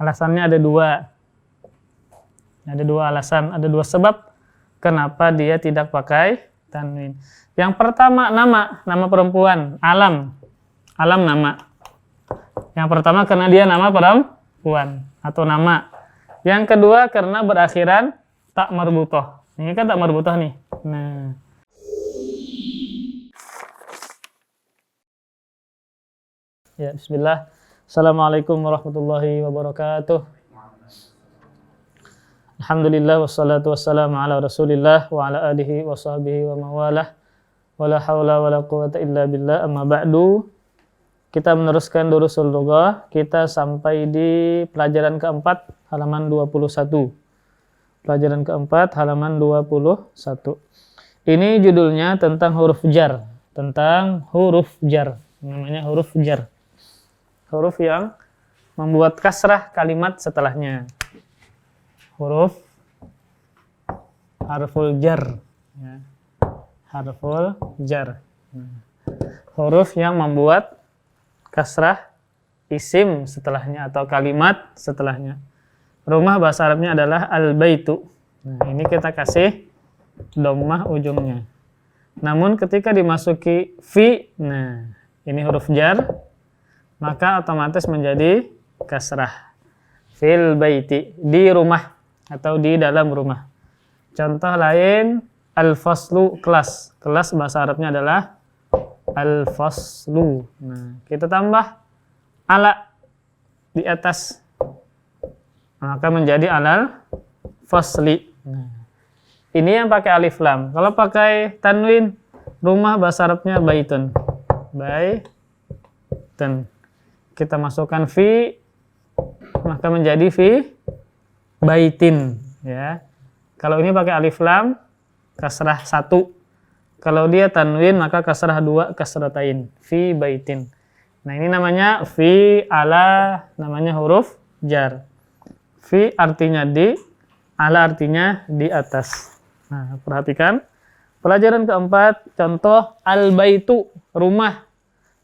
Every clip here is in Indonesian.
Alasannya ada dua. Ada dua alasan, ada dua sebab kenapa dia tidak pakai tanwin. Yang pertama nama perempuan, alam nama. Yang pertama karena dia nama perempuan atau nama. Yang kedua karena berakhiran tak marbutoh. Ini kan tak marbutoh nih. Nah. Ya, bismillah. Assalamualaikum warahmatullahi wabarakatuh. Alhamdulillah wassalatu wassalamu ala Rasulillah wa ala alihi wa sahbihi wa mawalah. Wala haula wala quwata illa billah. Amma ba'du. Kita meneruskan durusul lughah. Kita sampai di pelajaran keempat halaman 21. Pelajaran keempat halaman 21. Ini judulnya tentang huruf jar. Tentang huruf jar. Namanya huruf jar. Huruf yang membuat kasrah kalimat setelahnya. Huruf harful jar. Ya. Harful jar. Huruf yang membuat kasrah isim setelahnya atau kalimat setelahnya. Rumah bahasa Arabnya adalah al-baitu. Nah, ini kita kasih dhammah ujungnya. Namun ketika dimasuki fi, nah ini huruf jar, maka otomatis menjadi kasrah. Fil baiti, di rumah atau di dalam rumah. Contoh lain, al-faslu, kelas. Kelas bahasa Arabnya adalah al-faslu. Nah, kita tambah ala di atas, maka menjadi alal fasli. Nah, ini yang pakai alif lam. Kalau pakai tanwin, rumah bahasa Arabnya baitun. Baitun. Kita masukkan fi, maka menjadi fi baitin, ya. Kalau ini pakai alif lam, kasrah 1. Kalau dia tanwin, maka kasrah 2, kasratain, fi baitin. Nah, ini namanya fi, ala, namanya huruf jar. Fi artinya di, ala artinya di atas. Nah, perhatikan. Pelajaran keempat, contoh al-baitu, rumah.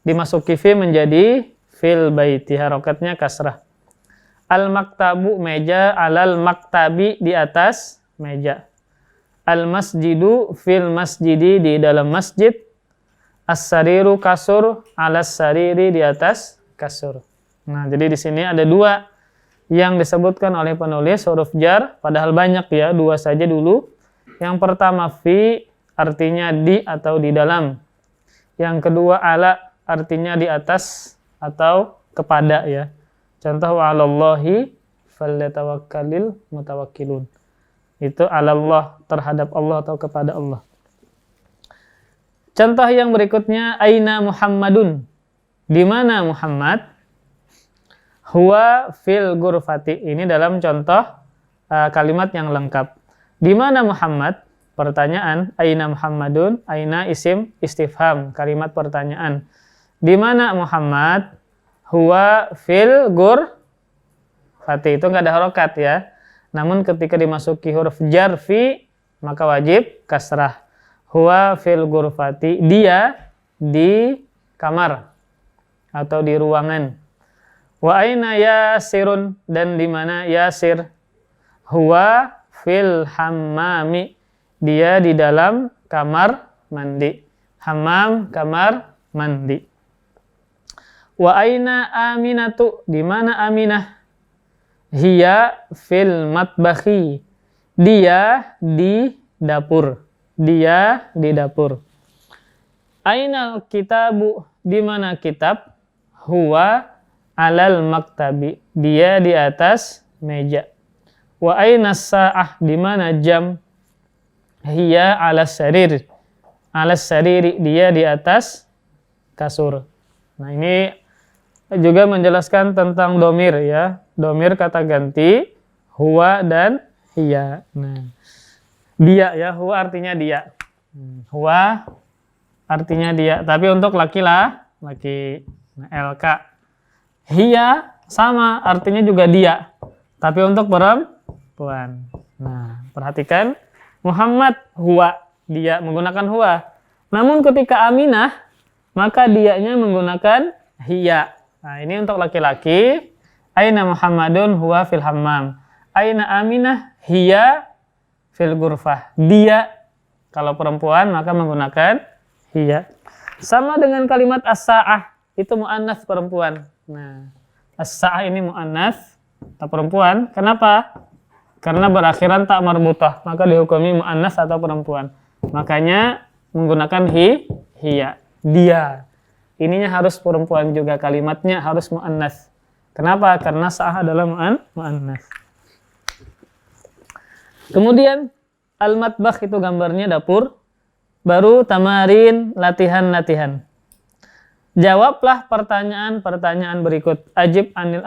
Dimasuki fi menjadi fil baiti, harokatnya kasrah. Al-maktabu, meja, alal maktabi, di atas meja. Al-masjidu, fil masjidi, di dalam masjid. As-sariru, kasur, alas sariri, di atas kasur. Nah, jadi di sini ada dua yang disebutkan oleh penulis huruf jar, padahal banyak ya, dua saja dulu. Yang pertama fi, artinya di atau di dalam. Yang kedua ala, artinya di atas atau kepada, ya. Contoh wa 'alallahi falyatawakkalul mutawakkilun. Itu 'alallah, terhadap Allah atau kepada Allah. Contoh yang berikutnya, aina Muhammadun. Di mana Muhammad? Huwa fil ghurfati. Ini dalam contoh kalimat yang lengkap. Di mana Muhammad? Pertanyaan. Aina Muhammadun? Aina isim istifham, kalimat pertanyaan. Di mana Muhammad? Huwa fil ghurfati. Itu enggak ada harokat, ya. Namun ketika dimasuki huruf jar fi, maka wajib kasrah. Huwa fil ghurfati, dia di kamar atau di ruangan. Wa aina Yasirun, dan di mana Yasir? Huwa fil hammami, dia di dalam kamar mandi. Hammam, kamar mandi. Wa aina Aminatu, di mana Aminah? Hiya fil matbakhi, dia di dapur. Dia di dapur. Ainal kitabu, di mana kitab? Huwa alal maktabi, dia di atas meja. Wa ainas sa'ah, di mana jam? Hiya alas sarir, alas sariri, dia di atas kasur. Nah, ini juga menjelaskan tentang domir, ya. Domir kata ganti, huwa dan hiya. Nah, dia, ya, huwa artinya dia. Huwa artinya dia, tapi untuk laki. Nah, LK. Hiya sama, artinya juga dia, tapi untuk perempuan. Nah, perhatikan, Muhammad huwa, dia, menggunakan huwa. Namun ketika Aminah, maka dianya menggunakan hiya. Nah, ini untuk laki-laki. Aina Muhammadun huwa fil hammam. Aina Aminah hiya fil ghurfah. Dia, kalau perempuan maka menggunakan hiya. Sama dengan kalimat as-sa'ah, itu muannats perempuan. Nah, as-sa'ah ini muannats atau perempuan. Kenapa? Karena berakhiran tak marbutah, maka dihukumi muannats atau perempuan. Makanya menggunakan hiya. Dia. Ininya harus perempuan juga, kalimatnya harus muannats. Kenapa? Karena sa'ah adalah muannats. Kemudian al-matbakh itu gambarnya dapur. Baru tamarin, latihan-latihan. Jawablah pertanyaan-pertanyaan berikut. Ajib anil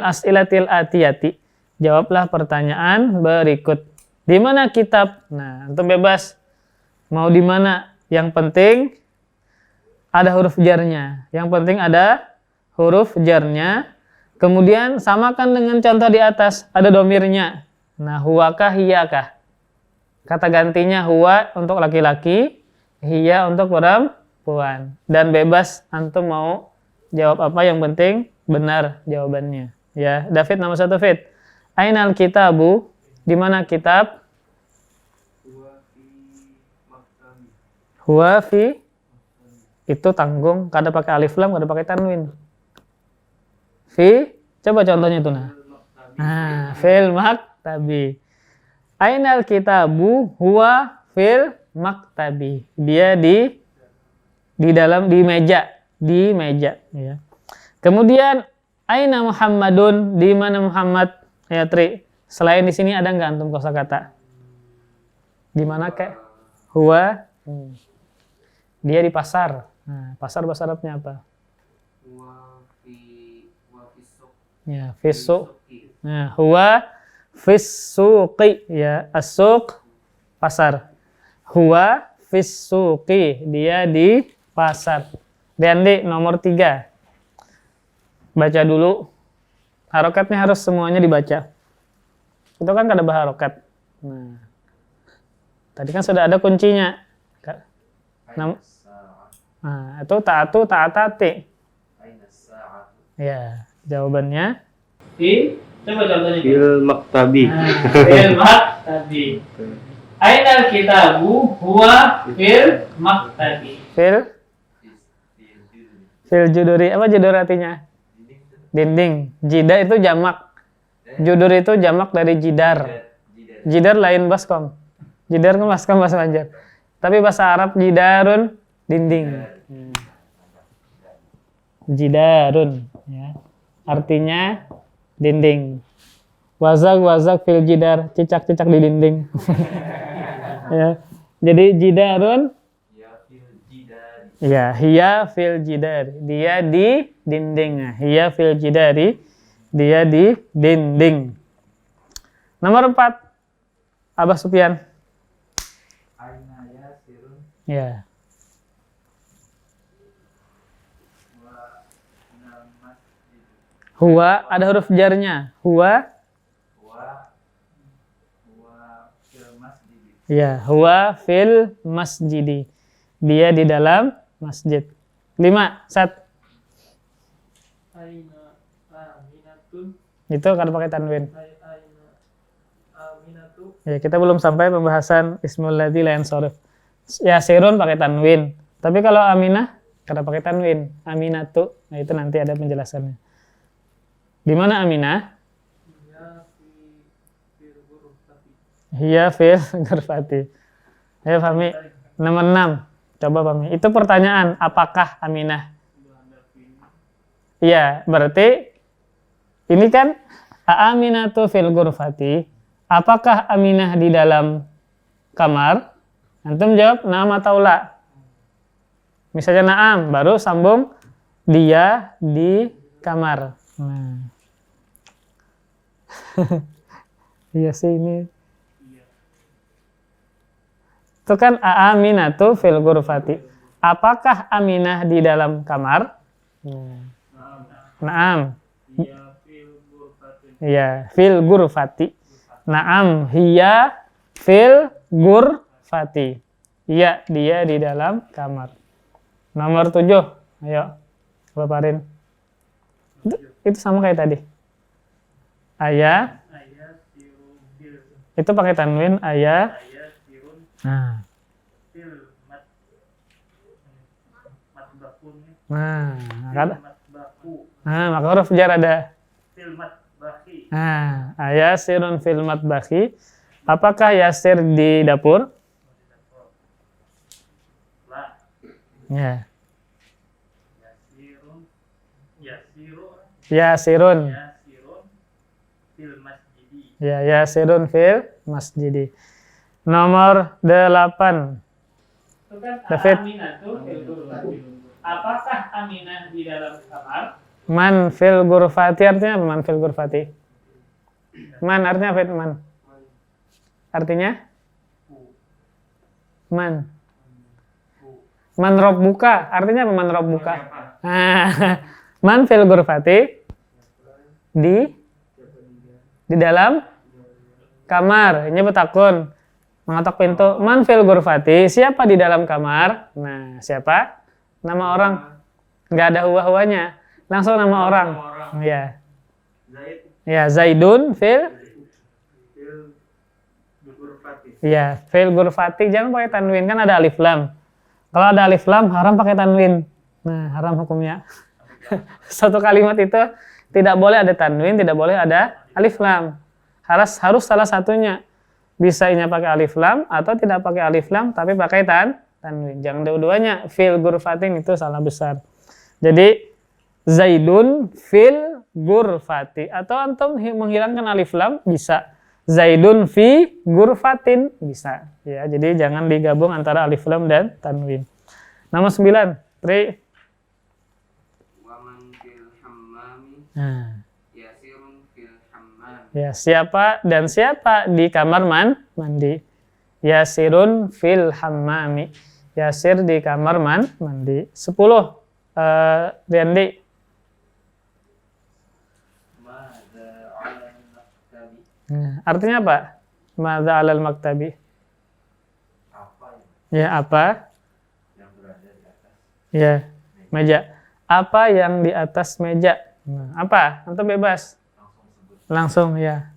as'ilatil atiyati. Jawablah pertanyaan berikut. Di mana kitab? Nah, antum bebas. Mau di mana? Yang penting ada huruf jarnya. Yang penting ada huruf jarnya. Kemudian samakan dengan contoh di atas. Ada domirnya. Nah, huwakah, hiyakah? Kata gantinya huwa untuk laki-laki, hiya untuk perempuan. Dan bebas antum mau jawab apa, yang penting benar jawabannya. Ya, David nomor 1, Fit. Ainal kitabu? Di mana kitab? Huwa fi. Itu tanggung, kada pakai alif lam, kada pakai tanwin. Fi, coba contohnya itu nah. Nah, fil maktabi. Ainal kitabu huwa fil maktabi. Dia di dalam, di meja ya. Kemudian aina Muhammadun? Di mana Muhammad? Ya, Tri. Selain di sini ada enggak antum kosakata? Di mana kek? Huwa. Dia di pasar. Nah, pasar bahasa Arabnya apa? Huwa fi suq. Ya, fi suq. Nah, huwa fis-suqi, ya, as-suq pasar. Huwa fis-suqi, dia di pasar. Dan di nomor 3. Baca dulu. Harokatnya harus semuanya dibaca. Itu kan kada baharokat. Nah. Tadi kan sudah ada kuncinya. Nah, itu ta'atu, ta'atati. Ya, jawabannya coba contohnya. Fil maktabi. Fil maktabi. Ainal kitabu huwa fil maktabi. Fil juduri. Apa judur artinya? Dinding. Jidar itu jamak. Judur itu jamak dari jidar. Jidar lain baskom. Jidar kan baskom bahasa Banjar. Tapi bahasa Arab jidarun dinding. Jidarun, ya. Artinya dinding. Wazak fil jidar, cicak-cicak di dinding. Ya. Jadi jidarun, ya, hiya fil jidar, dia di dinding. Nah, hiya fil jidari, dia di dinding. Nomor 4, Abah Sufyan. Ya. Huwa, ada huruf jarnya. Huwa fil masjidi. Ya, huwa fil masjidi. Dia di dalam masjid. 5, Sat. Aina aminatun. Itu kan pakai tanwin. Aina aminatu. Ya, kita belum sampai pembahasan ismul ladzi la yansarif. Ya, sirun pakai tanwin. Tapi kalau aminah kada pakai tanwin. Aminatu. Nah, itu nanti ada penjelasannya. Di mana Aminah? Hiya fil ghurfati. Ayo Fahmi. Nomor 6. Coba Fahmi. Itu pertanyaan, apakah Aminah? Iya, berarti ini kan Aminatu fil ghurfati. Apakah Aminah di dalam kamar? Antum jawab na'am atau la. Misalnya na'am, baru sambung dia di kamar. Nah. Iya sih ini. Itu kan Aminatu fil ghurfati. Apakah Aminah di dalam kamar? Naam. Iya, fil ghurfati. Naam, hiya fil ghurfati. Iya, dia di dalam kamar. Nomor 7. Ayo. Bapak Rin. itu sama kayak tadi. Aya sirun fil itu pakai tanwin aya. sirun Nah, fil matbakun nah, fil matbaku maka huruf jar ada. fil matbaki Nah, aya sirun fil matbakhi. Apakah Yasir di dapur? la Ya. yasirun Yasirun. fil masjidi Ya, Yasirun fil masjidi. Nomor 8. itu kan David. Aminah tuh fil ghurfati. Apakah Aminah di dalam kamar? Man fil ghurfati artinya apa? Man fil ghurfati. Man artinya apa? Man. Artinya? Man. Man rabbuka artinya apa? Man rabbuka. Man fil ghurfati di dalam kamar. Ini betakun. Mengetok pintu. Man fil ghurfati, siapa di dalam kamar? Nah, siapa? Nama orang. Nggak ada huwa-huwanya. Langsung nama orang. Ya. Ya, Zaidun fil ya, fil ghurfati. Jangan pakai tanwin, kan ada alif lam. Kalau ada alif lam haram pakai tanwin. Nah, haram hukumnya. Satu kalimat itu tidak boleh ada tanwin, tidak boleh ada alif lam. Harus salah satunya. Bisa inya pakai alif lam atau tidak pakai alif lam tapi pakai tanwin. Jangan dua-duanya. Fil ghurfatin itu salah besar. Jadi Zaidun fil ghurfati atau antum menghilangkan alif lam bisa. Zaidun fi ghurfatin bisa. Ya, jadi jangan digabung antara alif lam dan tanwin. Nomor 9. Tri. Waman fil hammami Nah. yasirun fil hammam. Ya, siapa dan siapa di kamar mandi? Yasirun fil hammami. Yasir di kamar mandi. 10. Riandi. Mada alal maktabi. Nah, artinya apa? Madza 'alal maktabi. Apa Ya, apa? yang berada di atas? Ya, meja. Apa yang di atas meja? Nah, apa? Antum bebas. Langsung sebut. Langsung ya.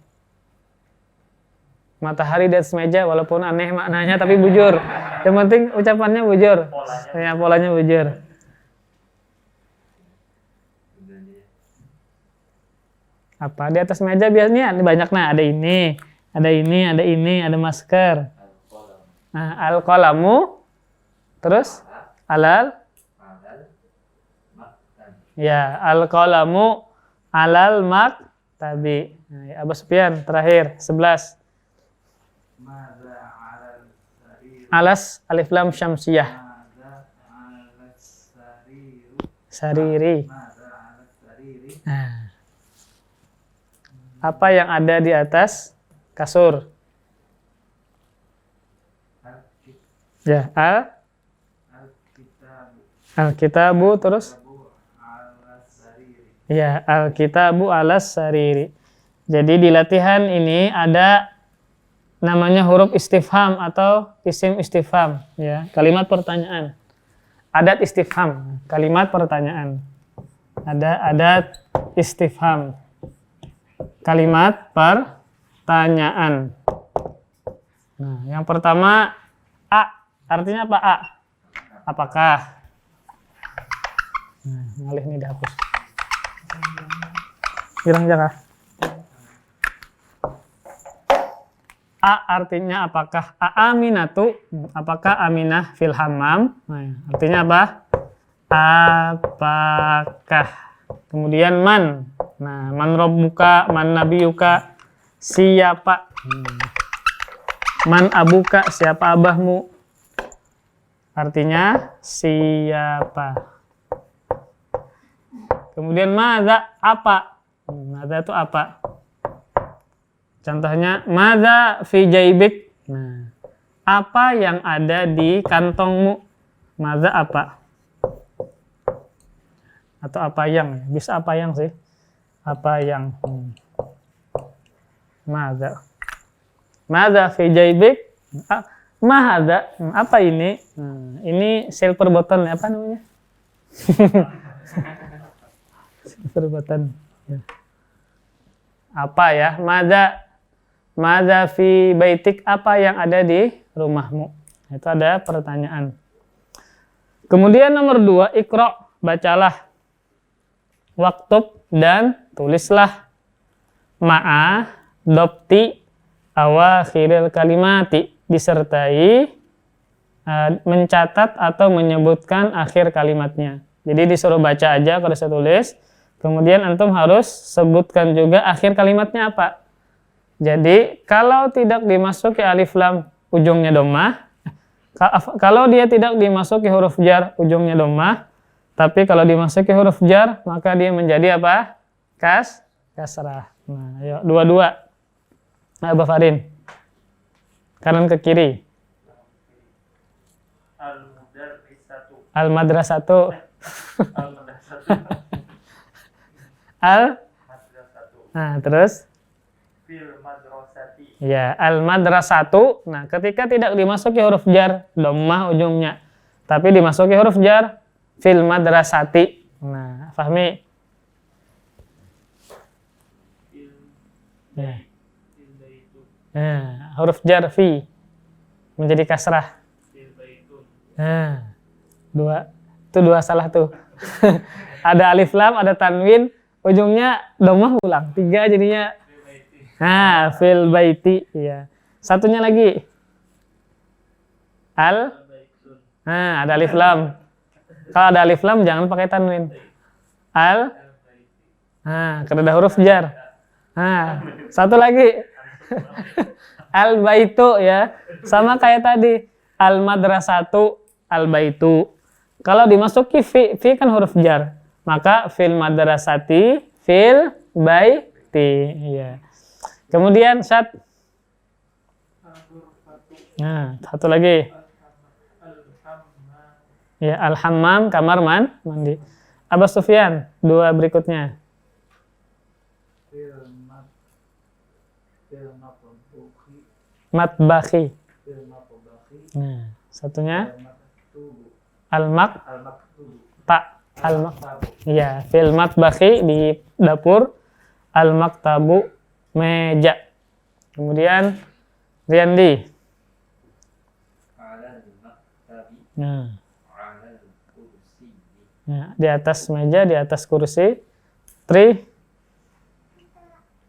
Matahari di atas meja walaupun aneh maknanya tapi bujur. Yang penting ucapannya bujur. Ya, polanya bujur. Apa di atas meja biasanya banyak, nah ada ini, ada masker. Nah, al-qalamu terus alal ya, al-qalamu alal maktabi. Nah, ya, Abu Sufyan terakhir 11. Mada alal sarir. Alas alif lam syamsiyah. Mada alas sariru. Sariri. Mada alas sariri. Nah. Apa yang ada di atas kasur? Ya, al-kitabu terus? Alas sariri. Ya, al-kitabu alas sariri. Jadi di latihan ini ada namanya huruf istifham atau isim istifham, ya, kalimat pertanyaan. Adat istifham, kalimat pertanyaan. Ada adat istifham. Kalimat pertanyaan. Nah, yang pertama A. Artinya apa A? Apakah? Nah, ngalih nih dihapus. Hirang jaga. A artinya apakah? A aminatu. Apakah Aminah fil hammam? Nah, artinya apa? Apakah? Kemudian man. Nah, man rabbuka, man nabiyuka, siapa? Man abuka, siapa abahmu? Artinya siapa? Kemudian madza, apa? Madza itu apa? Contohnya madza fi jaibik. Nah, apa yang ada di kantongmu? Madza apa? Atau apa yang? Bisa apa yang sih? Apa yang? Madza. Madza fi jaibik? Mahadza. Apa ini? Ini silver button, apa namanya? Silver button. Apa ya? Madza fi baitik, apa yang ada di rumahmu? Itu ada pertanyaan. Kemudian nomor 2, iqra, bacalah. Waktub, dan tulislah. Ma'a dopti awakhiril kalimati, disertai mencatat atau menyebutkan akhir kalimatnya. Jadi disuruh baca aja kalau saya tulis, kemudian antum harus sebutkan juga akhir kalimatnya apa. Jadi kalau tidak dimasuki alif lam ujungnya dhammah, kalau dia tidak dimasuki huruf jar ujungnya dhammah, tapi kalau dimasuki huruf jar maka dia menjadi apa? Kasrah. Nah, ayo dua-dua. Nah, Abah Farin. Kanan ke kiri. Al-madrasatu. Nah, terus? Fil madrasati. Ya, al-madrasatu. Nah, ketika tidak dimasuki huruf jar, dhammah ujungnya, tapi dimasuki huruf jar, fil madrasati. Nah, Fahmi? Ya. Nah, huruf jar fi menjadi kasrah. Nah, itu dua salah tuh. Ada alif lam, ada tanwin, ujungnya dhammah ulang. 3 jadinya. Nah, fil baiti, ya. Satunya lagi. Nah, ada alif lam. Kalau ada alif lam jangan pakai tanwin. Nah, karena ada huruf jar. Nah, satu lagi. Al baitu, ya. Sama kayak tadi. Al madrasatu, al baitu. Kalau dimasuki fi kan huruf jar. Maka fil madrasati, fil baiti, ya. Kemudian nah, satu lagi. Ya, al-hammam, kamar mandi. Abah Sufyan, 2 berikutnya. Matbakhi. Nah, satunya ya, fil matbakhi, di dapur. Al-maktabu, meja. Kemudian Riyandi. Nah, di atas meja, di atas kursi. Tri.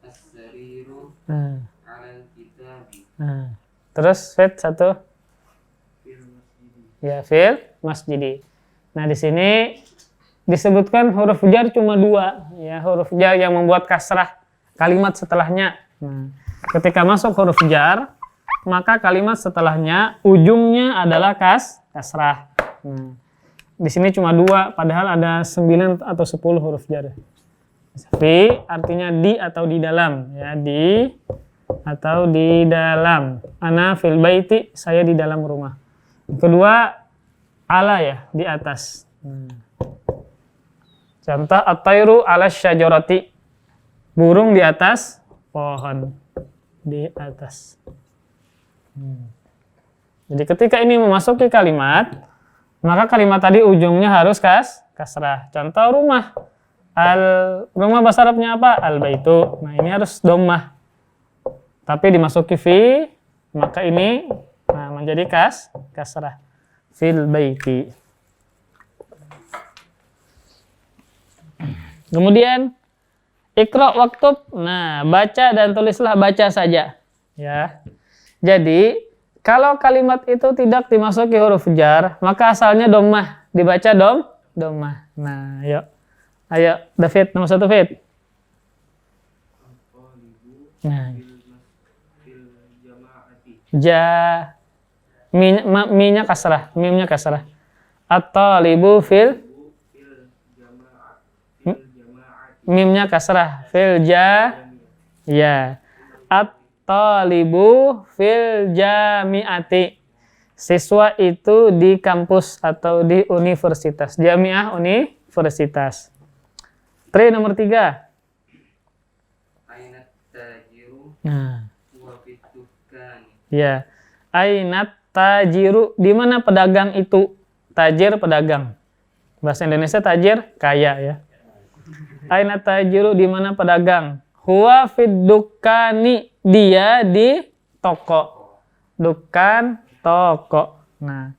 As-sariru Nah, 'alal kitabi. nah. Terus Fit satu. Ya, fil masjidi. Nah, di sini disebutkan huruf jar cuma 2, ya, huruf jar yang membuat kasrah kalimat setelahnya. Nah, ketika masuk huruf jar, maka kalimat setelahnya ujungnya adalah kasrah. Nah, di sini cuma 2, padahal ada 9 atau 10 huruf jar. Fi artinya di atau di dalam, ya, di atau di dalam. Ana fil baiti, saya di dalam rumah. Kedua, ala, ya, di atas. Contoh, at-tayru 'ala syajarati, burung di atas pohon, di atas. Jadi ketika ini memasuki kalimat, maka kalimat tadi ujungnya harus kasrah. Contoh rumah. Rumah bahasa Arabnya apa? Al-baitu. Nah, ini harus dhammah. Tapi dimasuki fi, maka ini menjadi kasrah. Fil baiti. Kemudian iqra waktub. Nah, baca dan tulislah, baca saja, ya. Jadi kalau kalimat itu tidak dimasuki huruf jar, maka asalnya dhammah, dibaca dhammah. Nah, ayo David, nomor 1 David. Nah, mimnya kasrah, at-talibu fil, mimnya kasrah, fil ya, at-talibu fil jami'ati, siswa itu di kampus atau di universitas. Jami'ah, universitas. Tri nomor 3. Ainat tajiru Nah, wa fitukkani. ya. Ainat tajiru, di mana pedagang itu? Tajir, pedagang. Bahasa Indonesia tajir, kaya, ya. Aina tajiru, di mana pedagang? Huwa fid dukani, dia di toko. Dukan, toko. Nah,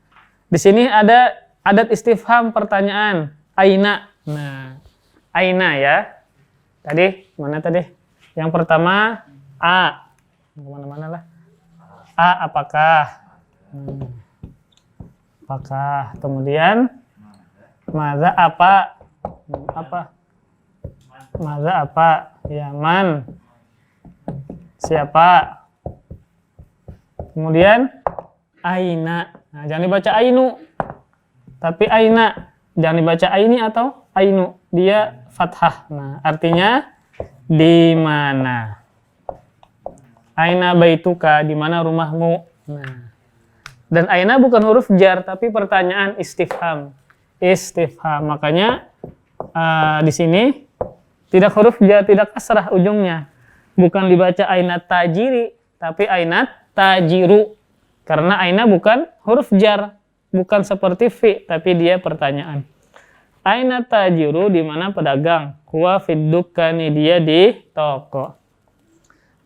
di sini ada adat istifham pertanyaan. Aina. Nah, aina ya. Tadi mana tadi? Yang pertama a. Kemana-mana lah. A, apakah? Apakah? Kemudian maza, apa? Apa? Maza, apa? Ya, man. Siapa? Kemudian aina. Nah, jangan dibaca ainu. Tapi aina. Jangan dibaca aini atau ainu. Dia fathah. Nah, artinya di mana? Aina baituka, di mana rumahmu? Nah. Dan aina bukan huruf jar, tapi pertanyaan istifham. Istifham. Makanya di sini tidak huruf jar, tidak kasrah ujungnya. Bukan dibaca aina tajiri, tapi aina tajiru. Karena aina bukan huruf jar, bukan seperti fi, tapi dia pertanyaan. Aina tajiru, di mana pedagang? Huwa fid dukani, dia di toko.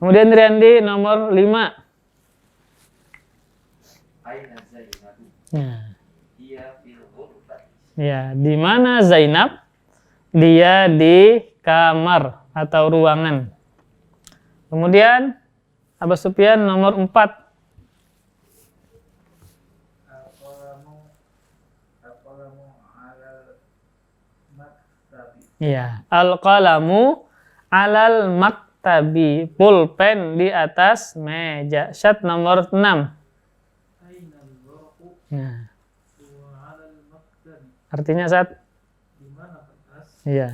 Kemudian Riyandi nomor 5. Aina Zainabu. Nah. Dia fil ghurfati. Ya, di mana Zainab? Dia di kamar atau ruangan. Kemudian Abu Sufyan nomor 4. Al-qalamu alal maktabi. Ya, al-qalamu alal maktabi, pulpen di atas meja. Syat nomor 6. Aina al-warqu Nah, wa alal maktabi. artinya Sat? Di mana kertas? Iya.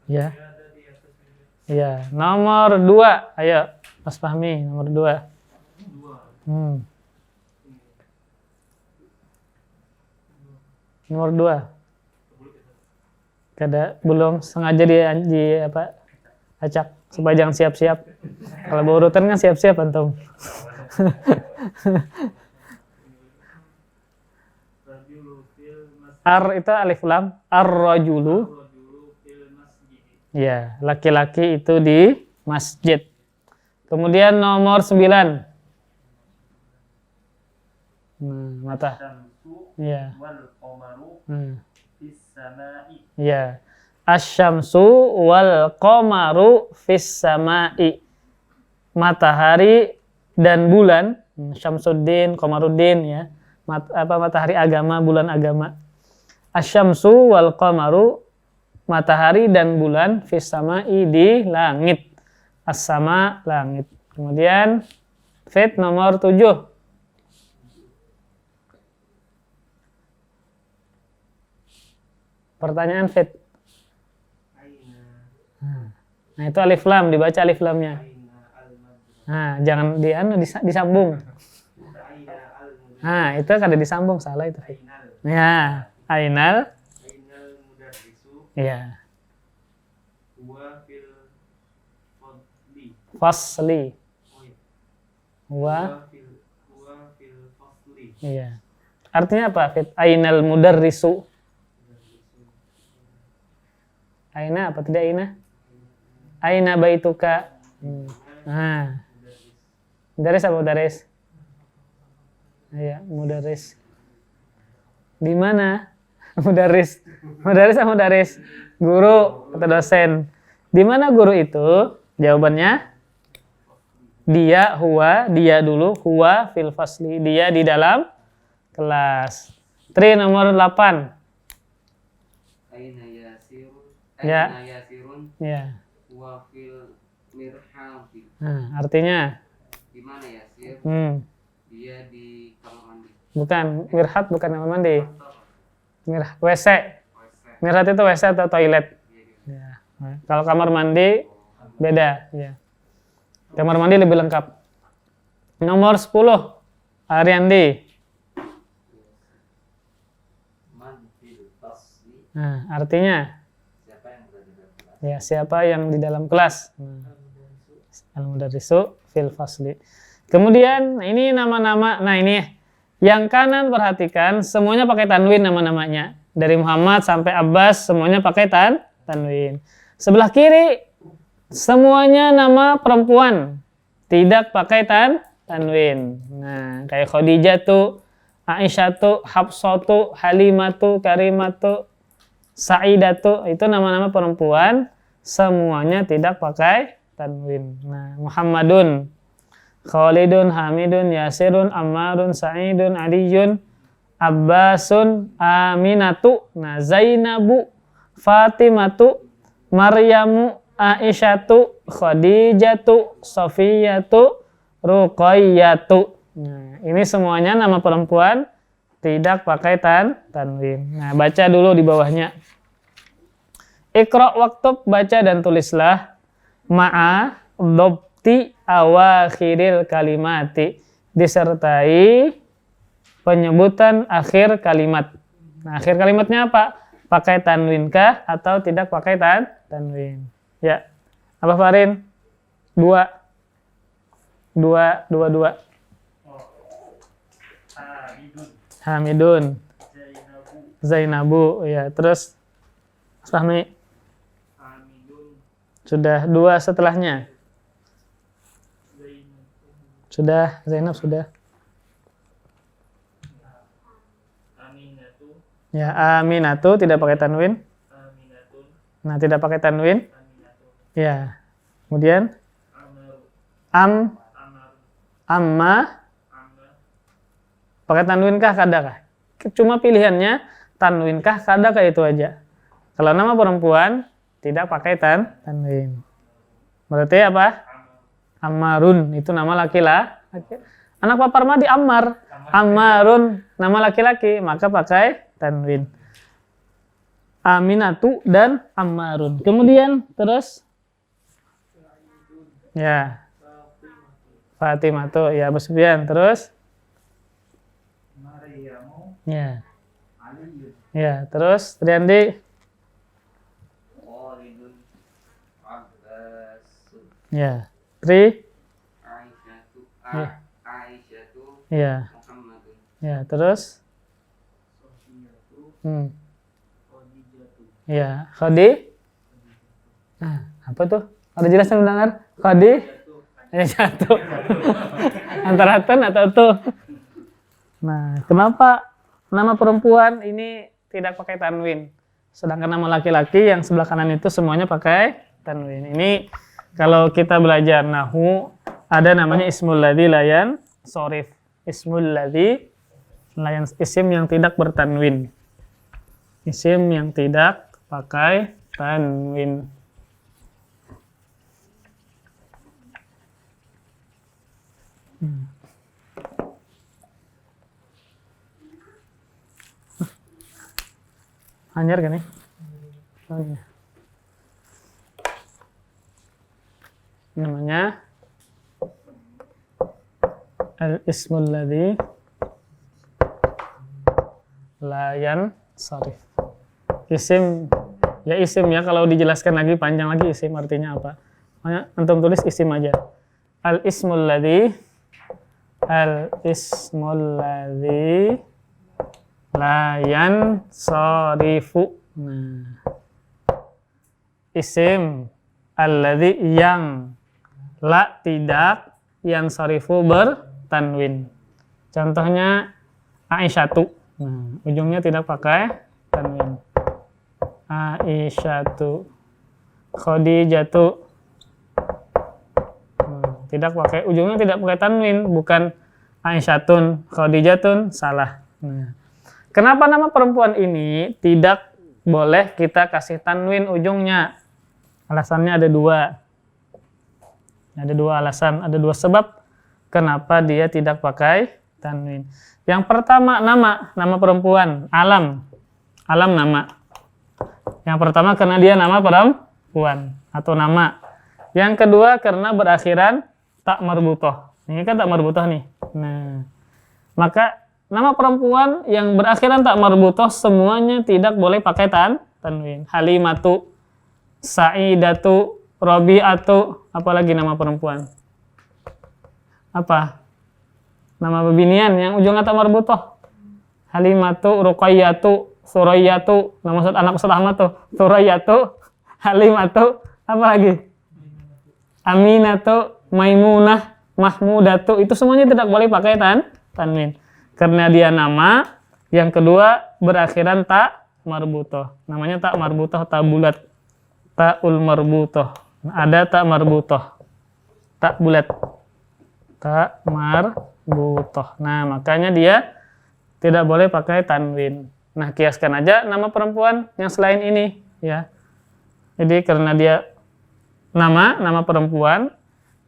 Dia. Ya. Dia ada di atas meja. Iya, nomor 2. Ayo, Mas Fahmi, nomor 2. 2. Nomor 2. Kada belum sengaja di apa? Acak supaya jangan siap-siap. Kalau berurutan kan siap-siap antum. Rajulu fil masjid. Ar itu alif lam, ar-rajulu. Rajulu fil masjid. Ya, laki-laki itu di masjid. Kemudian nomor 9. Mata. Syamsu Ya. wal qamaru fis samai. Ya. Asy-syamsu wal qamaru fis samai. Matahari dan bulan, Syamsuddin, Qamaruddin ya. Matahari agama, bulan agama. Asy-syamsu wal qamaru, matahari dan bulan fis samai, di langit. As-sama, langit. Kemudian fit nomor 7. Pertanyaan fit. Nah, itu alif lam, dibaca alif lamnya. Nah, jangan disambung. Nah, itu kada disambung, salah itu. Ya, ainal. Ainal mudarrisu. Ya, Huwa fil fadli. fasli. Oh iya. Wa, Huwa fil fasli. iya. Artinya apa, fit? Ainal mudarrisu. Aina apa tidak aina? Aina baituka. Nah. Mudaris apa mudaris? Iya, mudaris. Di mana? Mudaris. Mudaris apa mudaris? Guru atau dosen. Di mana guru itu? Jawabannya dia, huwa, dia dulu, huwa fil fasli, dia di dalam kelas. Tri nomor 8. Aina yasirun. Ya. Aina yasirun. Ya. Wa fil mirhabi. Nah, artinya Di mana yasir? Dia di kamar mandi. bukan mirhat, bukan kamar mandi. WC. WC. Mirhat itu WC atau toilet. Iya, Ya. Nah, kalau kamar mandi beda, ya. Kamar mandi lebih lengkap. Nomor 10. Ariandi. Man fil fasli. Nah, artinya Siapa yang berada di kelas? ya, siapa yang di dalam kelas? Al-mudarrisu fil fasli. Kemudian ini nama-nama. Nah, ini yang kanan perhatikan semuanya pakai tanwin nama-namanya. Dari Muhammad sampai Abbas semuanya pakai tanwin. Sebelah kiri semuanya nama perempuan, tidak pakai tanwin. Nah, kayak Khadijatu, Aisyatu, Hafsatu, Halimatu, Karimatu, Sa'idatu, itu nama-nama perempuan, semuanya tidak pakai tanwin. Nah, Muhammadun, Khalidun, Hamidun, Yasirun, Ammarun, Sa'idun, Aliyun, Abbasun, Aminatu, nah Zainabu, Fatimatu, Maryamu, Aisyatu, Khadijatu, Sofiyatu, Ruqayyatu. Nah, ini semuanya nama perempuan tidak pakai tanwin. Nah, baca dulu di bawahnya. Iqra waktub, baca dan tulislah ma'a dhabti awakhiril kalimati, disertai penyebutan akhir kalimat. Nah, akhir kalimatnya apa? Pakai tanwin kah atau tidak pakai tanwin? Ya. Apa Farin? Dua. Hamidun. Zainabu. Ya, terus Fahmi. Sudah. Dua setelahnya. Sudah. Zainab sudah. Ya, Aminatu tidak pakai tanwin. Nah, tidak pakai tanwin. Ya. Kemudian Amma pakai tanwin kah kadakah? Cuma pilihannya tanwin kah kadakah, itu aja. Kalau nama perempuan tidak pakai tanwin. Berarti apa? Ammarun, itu nama laki-laki. Anak Pak Parmadi Ammar. Ammarun nama laki-laki, maka pakai tanwin. Aminatu dan Ammarun. Kemudian terus ya Fatimatu, ya Musbian. Terus ya ya terus Triandi. Ya Tri. Ya ya terus ya Khadi. Nah, apa tuh? Ada jelasan mendengar? Khadi? Ya jatuh. Antara tan atau tuh. Nah, kenapa nama perempuan ini tidak pakai tanwin? Sedangkan nama laki-laki yang sebelah kanan itu semuanya pakai tanwin. Ini kalau kita belajar nahwu, ada namanya ismul ladzi layan sorif. Ismul ladzi layan, isim yang tidak bertanwin. Isim yang tidak pakai tanwin. Anyar kan nih? Oh, iya. Namanya al-ismul ladzi layan sarif. Isim, ya isim ya, kalau dijelaskan lagi panjang lagi isim artinya apa. Makanya antum tulis isim aja. Al-ismul ladzi layan sarifu. Nah, isim alladzi yang la tidak, yang sarifu bertanwin. Contohnya Aisyatu. Nah, ujungnya tidak pakai tanwin. Aisyatu. Khadijatu. Tidak pakai, ujungnya tidak pakai tanwin, bukan Aisyatun, Khadijatun, salah. Nah, kenapa nama perempuan ini tidak boleh kita kasih tanwin ujungnya? Alasannya ada dua. Ada dua alasan, ada dua sebab kenapa dia tidak pakai tanwin. Yang pertama, nama perempuan, alam nama. Yang pertama karena dia nama perempuan atau nama. Yang kedua karena berakhiran tak marbutoh. Ini kan tak marbutoh nih. Nah, maka nama perempuan yang berakhiran tak marbutoh semuanya tidak boleh pakai tanwin. Halimatu, Sa'idatu, Rabi'atu, apalagi nama perempuan. Apa? Nama bebinian yang ujungnya tak marbutoh. Halimatu, Ruqayyatu, Surayyatu, nama anak Ustaz Ahmad tuh, Surayyatu, Halimatu, apa lagi? Aminatu, Maimunah, Mahmudatu, itu semuanya tidak boleh pakai tanwin. Karena dia nama, yang kedua berakhiran ta marbutoh. Namanya ta marbutoh, ta bulat. Ta'ul marbutoh. Ada ta marbutoh. Ta bulat. Ta marbutoh. Nah, makanya dia tidak boleh pakai tanwin. Nah, kiaskan aja nama perempuan yang selain ini, ya. Jadi karena dia nama perempuan,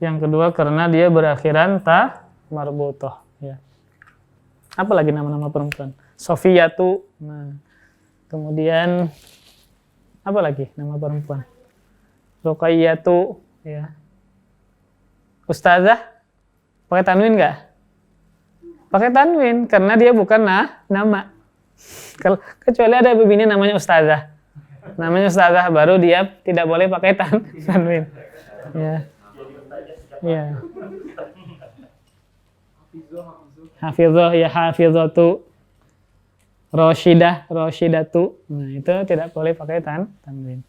yang kedua karena dia berakhiran ta marbutoh, ya. Apa lagi nama-nama perempuan? Sofiyatu. Nah, kemudian apa lagi nama perempuan? Ruqayyatu, ya. Ustazah pakai tanwin nggak? Pakai tanwin karena dia bukan nama. Kalau kecuali ada begini namanya ustazah. Namanya ustazah baru dia tidak boleh pakai tanwin. Ya. Ya. Hafizah, ya hafizatu. Roshidatu. Nah, itu tidak boleh pakai tanwin.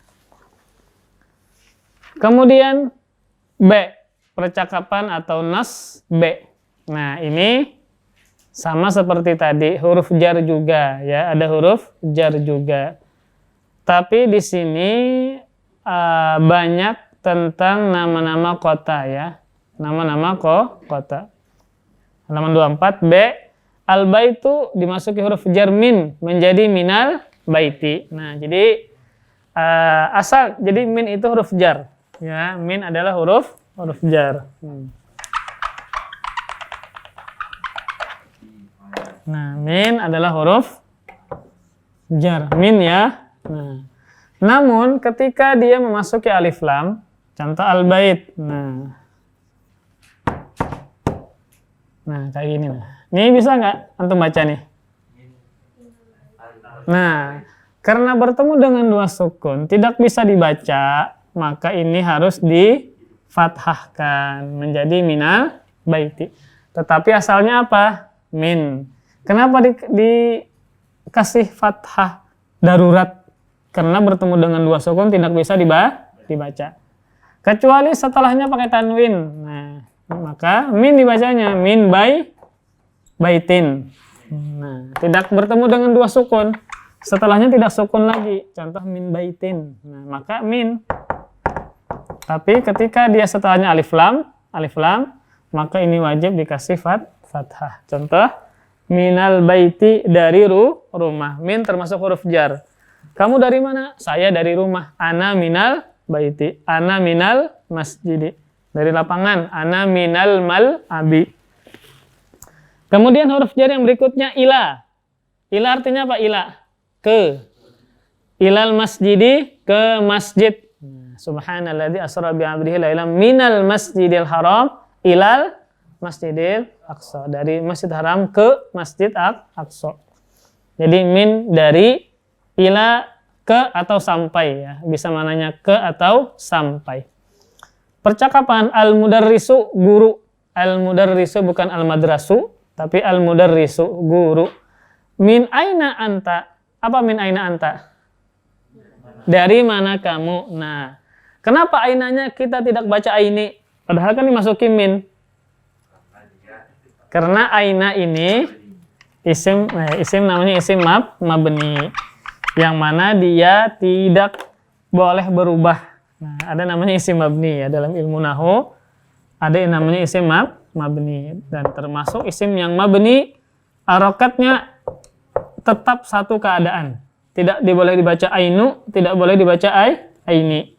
Kemudian B, percakapan atau nas B. Nah, ini sama seperti tadi, huruf jar juga, ya, ada huruf jar juga. Tapi di sini banyak tentang nama-nama kota, ya. Nama-nama kota. Halaman 24 B, al-baitu dimasuki huruf jar min menjadi minal baiti. Nah, jadi jadi min itu huruf jar, ya. Min adalah huruf jar. Nah, min adalah huruf jar, min, ya. Nah, namun ketika dia memasuki alif lam, contoh al-bait. Nah, kayak gini. Ini bisa nggak antum baca nih? Nah, karena bertemu dengan dua sukun tidak bisa dibaca, maka ini harus difathahkan menjadi minal baiti. Tetapi asalnya apa? Min. Kenapa dikasih fathah darurat? Karena bertemu dengan dua sukun tidak bisa dibaca. Kecuali setelahnya pakai tanwin. Nah, maka min dibacanya min baitin. Nah, tidak bertemu dengan dua sukun. Setelahnya tidak sukun lagi. Contoh min baitin. Nah, maka min. Tapi ketika dia setelahnya alif lam, maka ini wajib dikasih fathah. Contoh minal baiti, dari rumah. Min termasuk huruf jar. Kamu dari mana? Saya dari rumah. Ana minal baiti. Ana minal masjidi. Dari lapangan. Ana minal mal'abi. Kemudian huruf jar yang berikutnya ila. Ila artinya apa? Ila. Ke. Ilal masjidi, ke masjid. Subhanalladzi asra bi 'abdihi lailan minal masjidil haram ilal masjidil aqsa. Dari masjid haram ke masjid aqsa. Jadi min dari, ila ke atau sampai, ya. Bisa mananya ke atau sampai. Percakapan al-mudarrisu, guru. Al-mudarrisu bukan al-madrasu, tapi al-mudarrisu, guru. Min aina anta? Apa min aina anta? Dari mana kamu? Nah, kenapa ainanya kita tidak baca aini? Padahal kan dimasuki min. Karena aina ini isim namanya isim mabni. Yang mana dia tidak boleh berubah. Nah, ada namanya isim mabni, ya, dalam ilmu nahwu. Ada yang namanya isim mabni, dan termasuk isim yang mabni harokatnya tetap satu keadaan. Tidak boleh dibaca ainu, tidak boleh dibaca aini.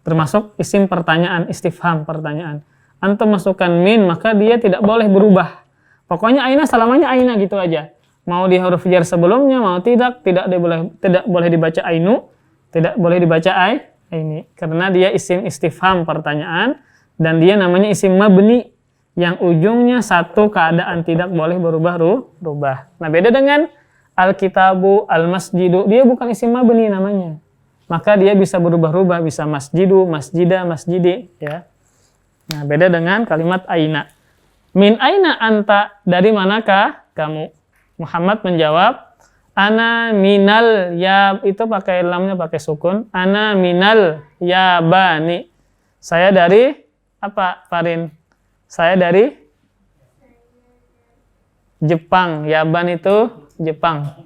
Termasuk isim pertanyaan, istifham, pertanyaan. Antum masukkan min, maka dia tidak boleh berubah. Pokoknya aina selamanya aina gitu aja. Mau di huruf jar sebelumnya, mau tidak boleh dibaca ainu, tidak boleh dibaca aini. Karena dia isim istifham, pertanyaan, dan dia namanya isim mabni yang ujungnya satu keadaan, tidak boleh berubah. Nah, beda dengan al-kitabu, al-masjidu, dia bukan isim mabni namanya. Maka dia bisa berubah-ubah, bisa masjidu, masjidah, masjidi, ya. Nah, beda dengan kalimat aina. Min aina anta, dari manakah kamu? Muhammad menjawab, Ana minal ya, itu pakai lamnya pakai sukun. Ana minal Yabani. Saya dari apa, Farin? Saya dari Jepang. Yaban itu Jepang.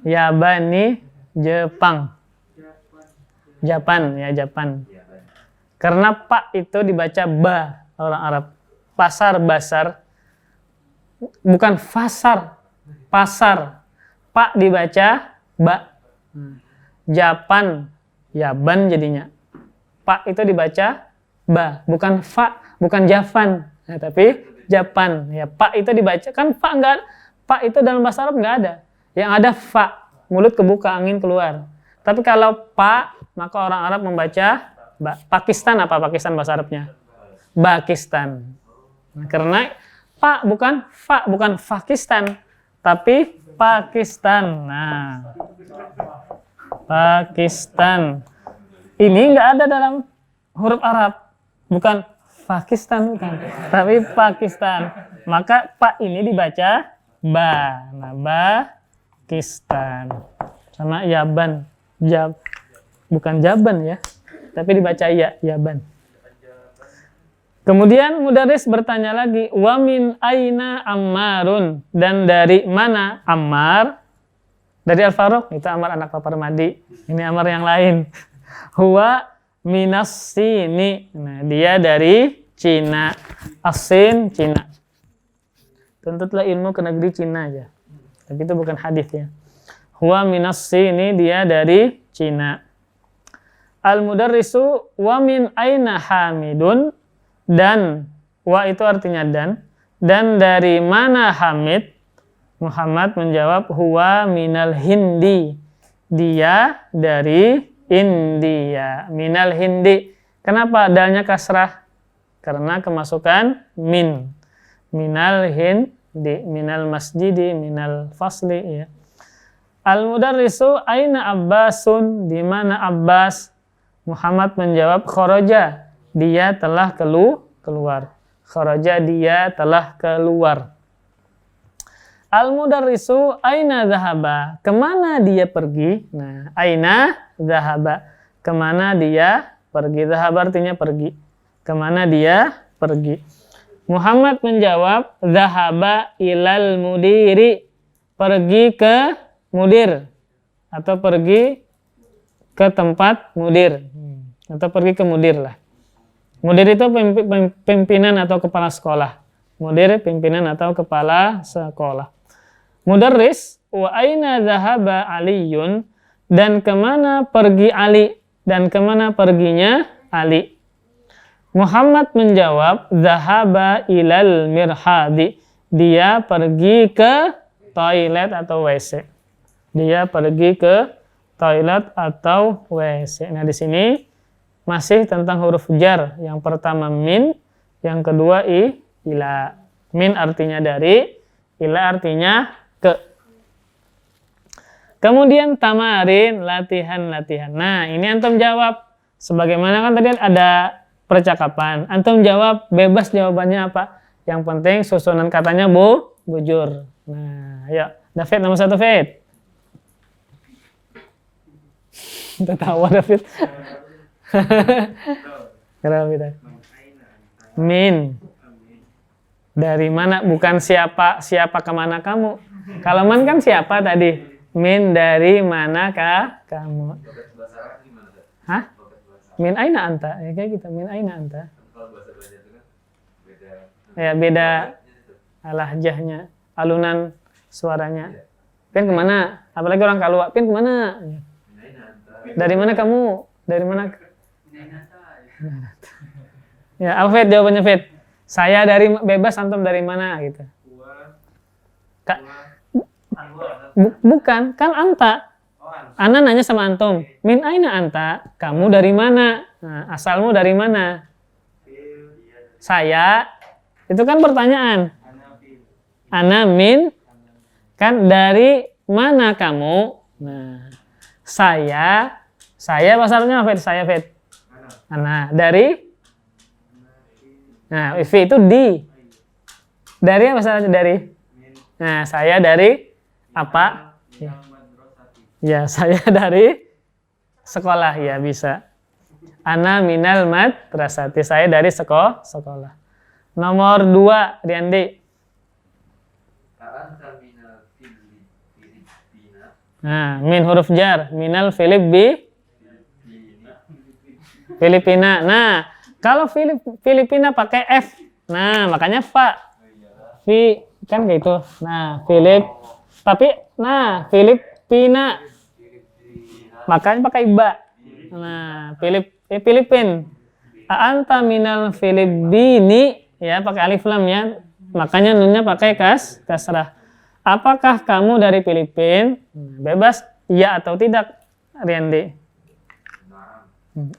Yabani Jepang. Japan ya, Japan. Karena pak itu dibaca ba orang Arab. Pasar, basar. Bukan fasar. Pasar. Pak dibaca ba. Japan, Yaban jadinya. Pak itu dibaca ba, bukan fa, bukan Javan, nah, tapi Japan. Ya, pak itu dibaca kan pak enggak, pak itu dalam bahasa Arab enggak ada. Yang ada fa, mulut kebuka, angin keluar. Tapi kalau pak, maka orang Arab membaca ba. Pakistan apa Pakistan bahasa Arabnya? Pakistan. Nah, karena pak bukan fa, bukan Pakistan, tapi Pakistan. Nah, Pakistan. Ini nggak ada dalam huruf Arab. Bukan Pakistan, bukan. Tapi Pakistan. Maka pak ini dibaca ba. Nah, Pakistan. Sama Yaban. Bukan Jaban ya. Tapi dibaca ya, Yaban. Kemudian mudaris bertanya lagi, wa min aina Ammarun, dan dari mana Ammar? Dari Al-Faruq, itu Ammar anak Papa Permadi. Ini Ammar yang lain. Huwa minas Sini. Nah, dia dari Cina. Asin Cina. Tuntutlah ilmu ke negeri Cina aja. Tapi itu bukan hadis ya. Huwa minas Sini, dia dari Cina. Al-mudarrisu wa min aina Hamidun, dan wa itu artinya dan dari mana Hamid? Muhammad menjawab huwa minal Hindi, dia dari India. Minal Hindi. Kenapa dalnya kasrah? Karena kemasukan min. Minal Hindi, minal masjidi, minal fasli ya. Al-mudarrisu aina Abbasun, di mana Abbas? Muhammad menjawab kharaja, dia telah keluar. Kharaja, dia telah keluar. Al-mudarrisu aina dhahaba, kemana dia pergi? Nah, aina dhahaba, kemana dia pergi? Dhahaba artinya pergi. Kemana dia pergi? Muhammad menjawab dhahaba ilal mudiri, pergi ke mudir atau pergi ke tempat mudir atau pergi ke mudir lah. Mudir itu pimpinan atau kepala sekolah. Mudir pimpinan atau kepala sekolah. Mudarris wa aina dhahaba Aliyun, dan kemana pergi Ali? Dan kemana perginya Ali? Muhammad menjawab dhahaba ilal mirhadi, dia pergi ke toilet atau WC. Dia pergi ke toilet atau WC. Nah, di sini masih tentang huruf jar. Yang pertama min, yang kedua ila. Min artinya dari, ila artinya ke. Kemudian tamarin, latihan-latihan. Nah, ini antum jawab. Sebagaimana kan tadi ada percakapan. Antum jawab, bebas jawabannya apa. Yang penting susunan katanya bujur. Nah, ayo. David nomor 1, David. Tertawa David. Kenapa? Min. Dari mana? Bukan siapa kemana kamu. Kalau man kan siapa tadi? Min dari manakah kamu? Hah? Min aina anta? Ya kayak gitu. Min aina anta? Ya beda lahjahnya, alunan suaranya. Pin kemana? Apalagi orang Kalua. Pin kemana? Dari mana kamu? Dari mana? Ya, apa Fit jawabannya Fit? Saya dari bebas, antum dari mana gitu. Bukan, kan anta. Ana nanya sama antum, min aina anta? Kamu dari mana? Nah, asalmu dari mana? Saya. Itu kan pertanyaan. Ana min, kan dari mana kamu? Nah, saya bahasa Arabnya apa? Saya Fit. Ana dari. Nah, fi itu di. Dari apa bahasa Arabnya dari? Nah, saya dari Apa? Ya, saya dari sekolah, ya bisa. Ana minal madrasati, saya dari sekolah. Nomor 2, Riandi. Anta minal Filipina. Nah, min huruf jar, minal Filipina. Nah, kalau Filipina pakai F. Nah, makanya fa. Fi kan kayak gitu. Nah, Filipina. Makanya pakai ba. Nah, Filipin. Anta minal Filipini, ya pakai alif lam ya. Makanya nunnya pakai kasrah. Apakah kamu dari Filipina? Bebas iya atau tidak, Riandi.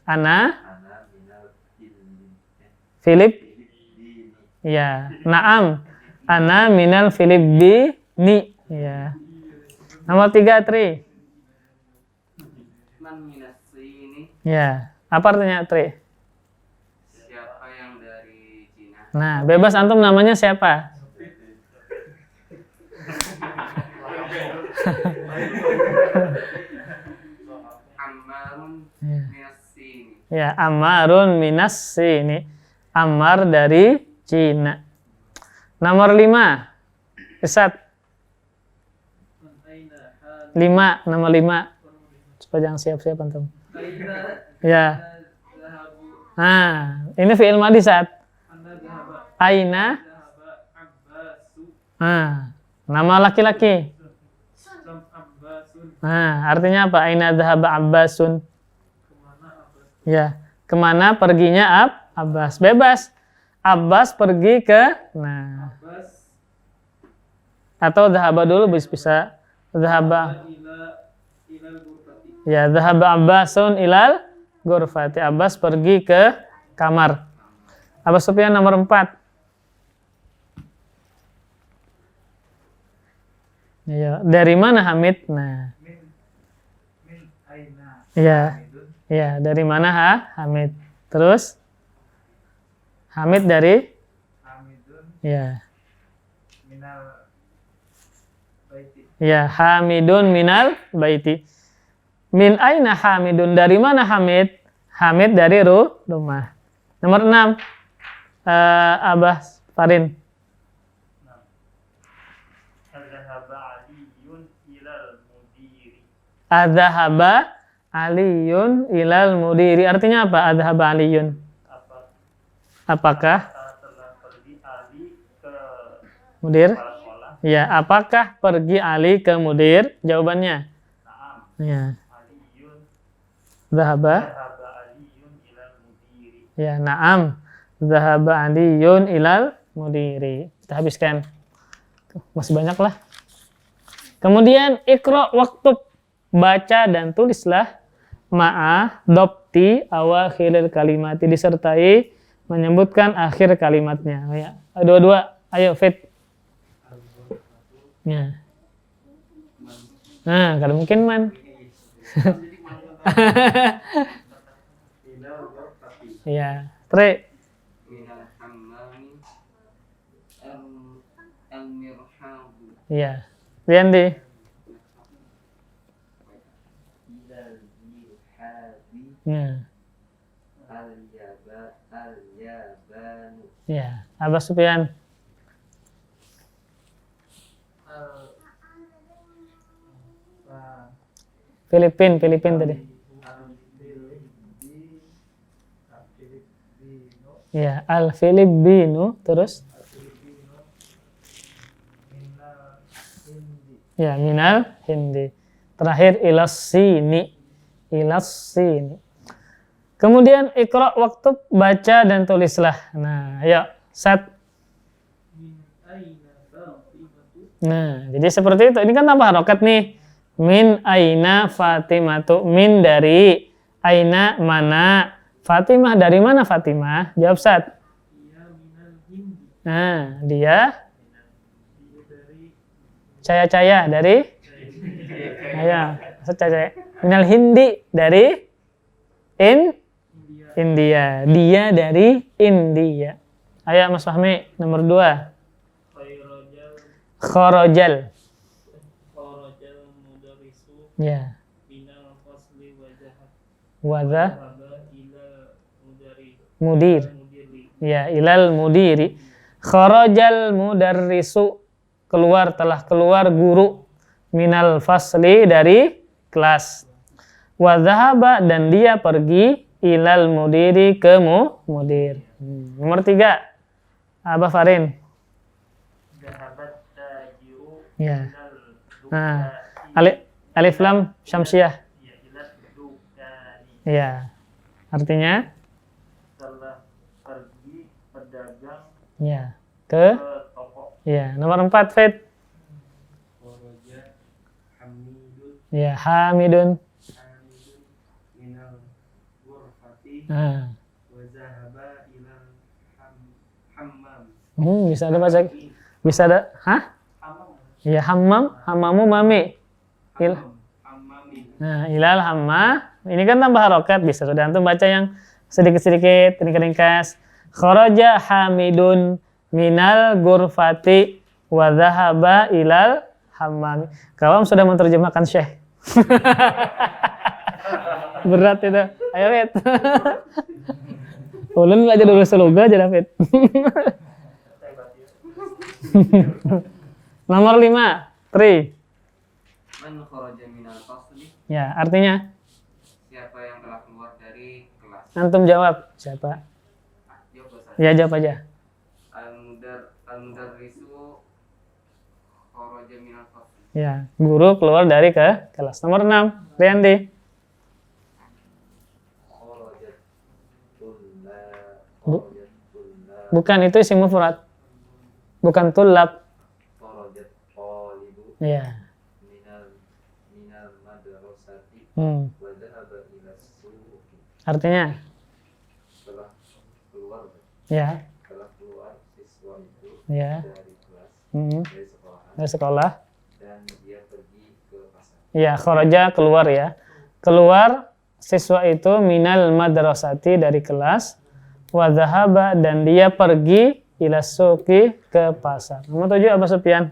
Ana minal Filip. Ya, naam. Ana minal Filipini. Ya. Nomor 3, Tri. Man minas ini. Ya, apa artinya, Tri? Siapa yang dari Cina? Nah, bebas antum namanya siapa? Ammarun Ya. minas ini. Ya, Ammarun minas sini. Ammar dari Cina. Nomor 5. Ustaz. 5, nomor 5. Supaya jangan siap-siap antum. Ya. Nah, ini fi'il madhi, Ustaz. Aina. Nah, nama laki-laki. Nah, artinya apa? Aina dhahaba Abbasun. Ya, kemana perginya Abbas? Bebas. Abbas pergi ke, nah, atau dhahaba dulu bisa. Dhahaba. Ya, dhahaba Abbasun ilal ghurfati. Abbas pergi ke kamar. Abu Sufyan nomor 4. Ya, dari mana Hamid? Nah. Ya. Ya, dari mana Hamid? Terus Hamid dari? Ya. Ya, Hamidun minal baiti. Min aina Hamidun, dari mana Hamid? Hamid dari rumah. Nomor 6. Abah Farin. Adzhaba Aliyun ilal mudiri. Artinya apa? Adzhaba Aliyun. Apakah mudir? Ya, apakah pergi Ali ke mudir? Jawabannya. Ya. Dhahaba. Ya, na'am. Dhahaba Aliyun ilal mudiri. Kita habiskan. Masih banyak lah. Kemudian iqra waktub, baca dan tulislah ma'a dopti awakhiril kalimati, disertai menyebutkan akhir kalimatnya. Ya. Dua-dua, ayo Fit. Ya. Nah, kalau mungkin man. Ya, Tre. Minal hammami al-mirhabu. Ya. Riandi. Ilal mirhabi Ya. al-yabanu. Ya, Abah Sufyan. Filipin tadi. Ya, al-Filipinu, terus? Ya, minal hindi. Terakhir ilas sini. Kemudian iqra waktub, baca dan tulislah. Nah, ayo, Sat. Nah, jadi seperti itu. Ini kan tambah harokat nih. Min aina Fatimatu, min dari, aina mana, Fatimah dari mana Fatimah? Jawab Sat. Nah, dia Caya dari, ayo, Caya. Minal hindi dari India. Dia dari India. Ayo Mas Fahmi, nomor 2. Kharajal. Ya. minal fasli wajah Wadha haba ila mudari mudir. mudiri Ya, ilal mudiri. Kharajal mudarrisu, telah keluar guru, minal fasli dari kelas. Wa dhahaba, dan dia pergi, ilal mudiri, ke mudir. Nomor 3. Abah Farin. zahabat tajiru Ya. minal Nah, dukai alif lam syamsiah. ya ila dukani Ya. Artinya telah pergi pedagang ya, ke ke toko. ya. Nomor 4, Fit. Kharaja hamidun Ya, hamidun. minal ghurfati Nah. wa zahaba ilal hammam. Bisa ada bahasa, bisa ada, hah? Ya, hammam, hammamu mami. Hammami. Nah, ilal hamma, ini kan tambah harokat, bisa sudah antum baca yang sedikit-sedikit, ringkas. Kharaja hamidun minal ghurfati wa dhahaba ilal hammam. Kawam sudah menerjemahkan Syekh. Berat itu. Ayo, Fit. Ulun belajar dulu seloga aja, Fit. Nomor 5, Tri. Man kharaja minal fasli, Ya, artinya siapa yang telah keluar dari kelas. antum jawab. Siapa? Jawab Ustaz. Ya, jawab aja. Al-mudarrisu kharaja minal fasli. Ya, guru keluar dari ke kelas. Nomor 6, Riyandi. Kharajat tullab. Bukan, itu isim mufrad. Bukan tulab. Kharajat talibu Ya. minal madrasati Hmm. wa dhahaba ila suqi. Artinya Setelah keluar ya, siswa itu ya. dari kelas, Hmm. dari sekolahan, Dari sekolah. dan dia pergi ke pasar. Ya, kharaja keluar ya. Keluar siswa itu minal madrasati dari kelas, wa dhahaba, dan dia pergi ila suqi, ke pasar. Nomor 7, Abah Sufyan.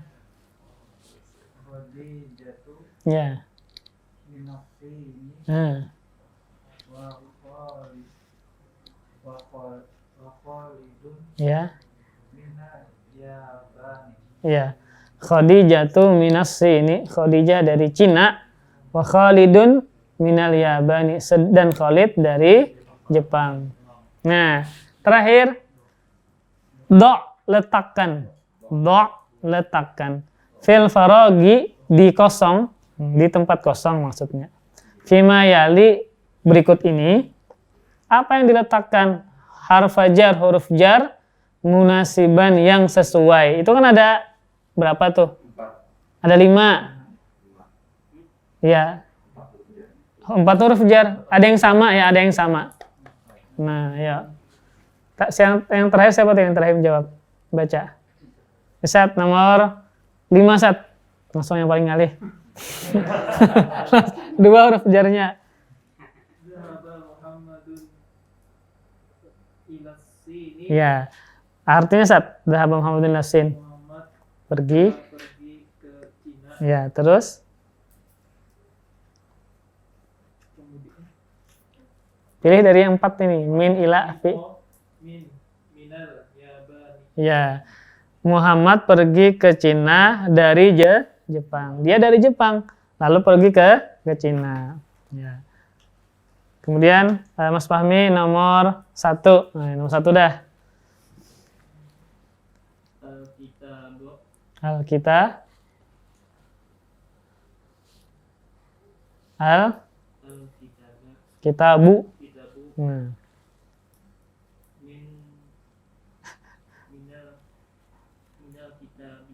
Khadijatu Ya. minafini Nah. wa khalidun Ya. minal yabani. Ya. Khadijatu minas sini, Khadijah dari Cina, wa Khalidun minal Yabani, dan Khalid dari Jepang. Nah, terakhir letakkan fil faragi, di kosong, di tempat kosong maksudnya. Fima yali, berikut ini, apa yang diletakkan? Harfajar, huruf jar, munasiban, yang sesuai. Itu kan ada berapa tuh? Ada 5. Ya. 4 huruf jar. Ada yang sama ya, ada yang sama. Nah, ya. Yang terakhir siapa tuh yang terakhir menjawab? Baca. Sat, nomor 5, Sat. Langsung yang paling ngalih. 2 huruf jarnya. Zahaba Muhammadun ila sini. Ya. Artinya, Sat, Dhahaba Muhammadun Lasin. Muhammad Pergi. pergi ke Cina. Ya, terus Kemudian pilih dari yang 4 ini. Min, ila, fi. minal yabani. Ya. Muhammad pergi ke Cina dari Jepang. Dia dari Jepang, lalu pergi ke Cina. Ya. Kemudian Mas Fahmi nomor 1. Nah, nomor 1 dah. Alkitab Kitabu. kitabu Nah. minal kitabi.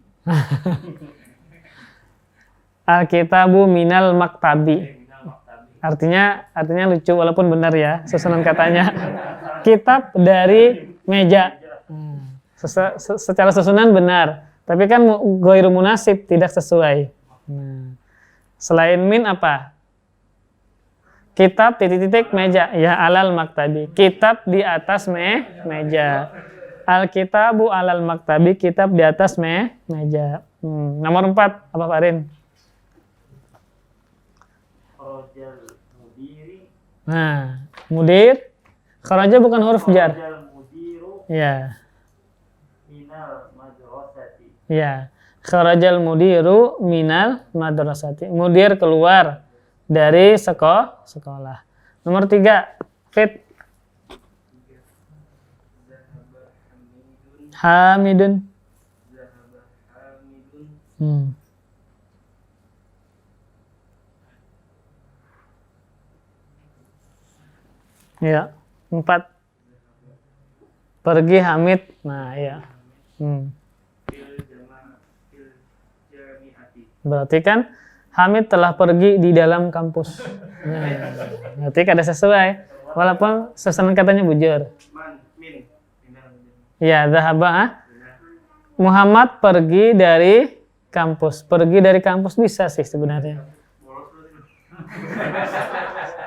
Al-kitabu minal maktabi. Minal maktabi. Artinya lucu walaupun benar ya susunan katanya. Kitab dari meja. Secara susunan benar, tapi kan ghairu munasib, tidak sesuai. Nah, selain min apa? Kitab titik-titik meja. Ya, alal maktabi. Kitab di atas meja. Al-kitabu alal maktabi. Kitab di atas meja. Nomor 4 apa, Farin? Kharajal mudiri. Nah, mudir. Kharaja bukan huruf jar. Kharajal mudiru Ya, minal madrasati. ya. Kharajal mudiru minal madrasati. Mudir keluar dari sekolah. Nomor 3, Fit. Zahaba Hamidun. Hamidun. Zahaba Hamidun. Ya. 4. Pergi Hamid. Nah, ya. Fil jami'ati. Berarti kan Hamid telah pergi di dalam kampus. Nah, berarti kada sesuai. Walaupun susunan katanya bujur. Min. Minal Ya, zahaba. Muhammad pergi dari kampus. Pergi dari kampus bisa sih sebenarnya.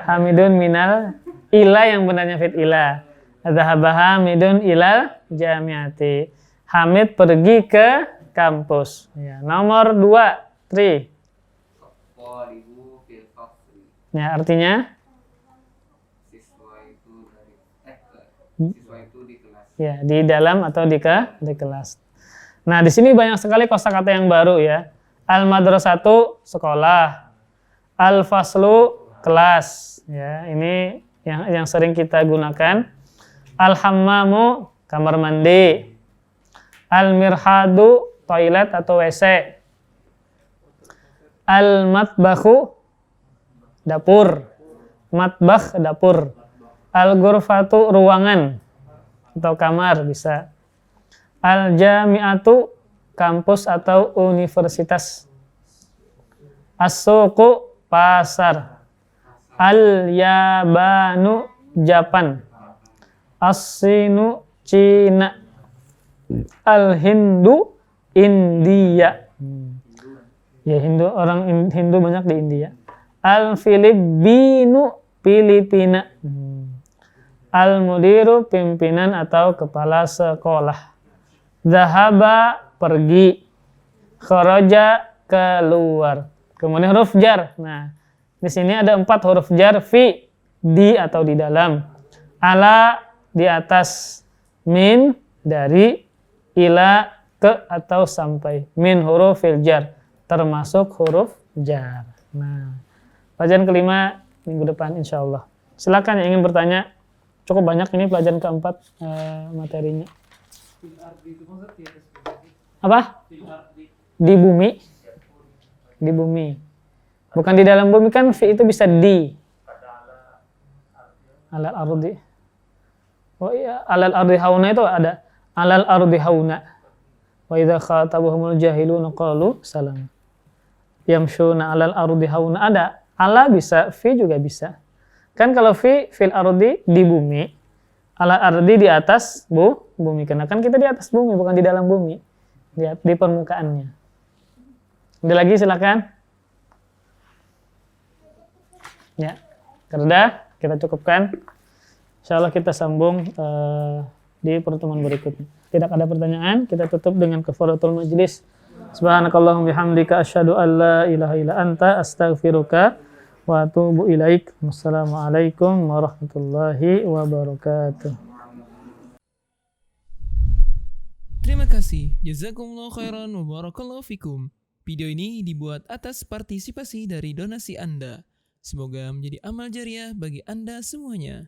Hamidun minal ila yang benarnya fit ila. Zahaba Hamidun ilal jami'ati. Hamid pergi ke kampus. Ya, nomor 2, 3. Qalibu fil fasli. Ya, artinya Siswa itu di kelas. ya, di dalam atau di kelas. Nah, di sini banyak sekali kosakata yang baru ya. Al-madrasatu sekolah. Al-faslu kelas. Ya, ini yang sering kita gunakan. Al-hammamu kamar mandi. Al-mirhadu toilet atau WC. Al-matbakhu dapur. Matbakh dapur. Al-ghurfatu ruangan atau kamar bisa. Al-jami'atu kampus atau universitas. As-suqu pasar. Al-yabanu Japan. As-sinu Cina. Al-hindu India. Ya, orang Hindu banyak di India. Al-filipinu Filipina. Al-mudiru pimpinan atau kepala sekolah. Zahaba pergi. Kharaja keluar. Kemudian huruf jar. Nah, di sini ada 4 huruf jar. Fi di atau di dalam. Ala di atas. Min dari. Ila ke atau sampai. Min hurufil jar. Termasuk huruf jar. Nah, pelajaran kelima minggu depan insya Allah. Silakan yang ingin bertanya. Cukup banyak ini pelajaran keempat materinya. Apa? Di bumi. Di bumi. Bukan di dalam bumi kan fi itu bisa di. Alal ardi. Oh iya, alal ardi hauna itu ada. Alal ardi hauna. Wa idza khatabuhumul jahiluna qalu salam. Yamshuna alal ardi hauna ada. Ala bisa, fi juga bisa. Kan kalau fil ardi di bumi, alal ardi di atas bumi. Karena kan kita di atas bumi, bukan di dalam bumi. Di permukaannya. Ada lagi silakan. Ya, kerja kita cukupkan. Insyaallah kita sambung di pertemuan berikutnya. Tidak ada pertanyaan, kita tutup dengan kafaratul majlis. Subhanakallahumma bihamdika asyhadu an la ilaha illa anta astaghfiruka wa atubu ilaik. Wassalamualaikum warahmatullahi wabarakatuh. Terima kasih. Jazakumullah khairan wa barakallahu fikum. Video ini dibuat atas partisipasi dari donasi Anda. Semoga menjadi amal jariah bagi Anda semuanya.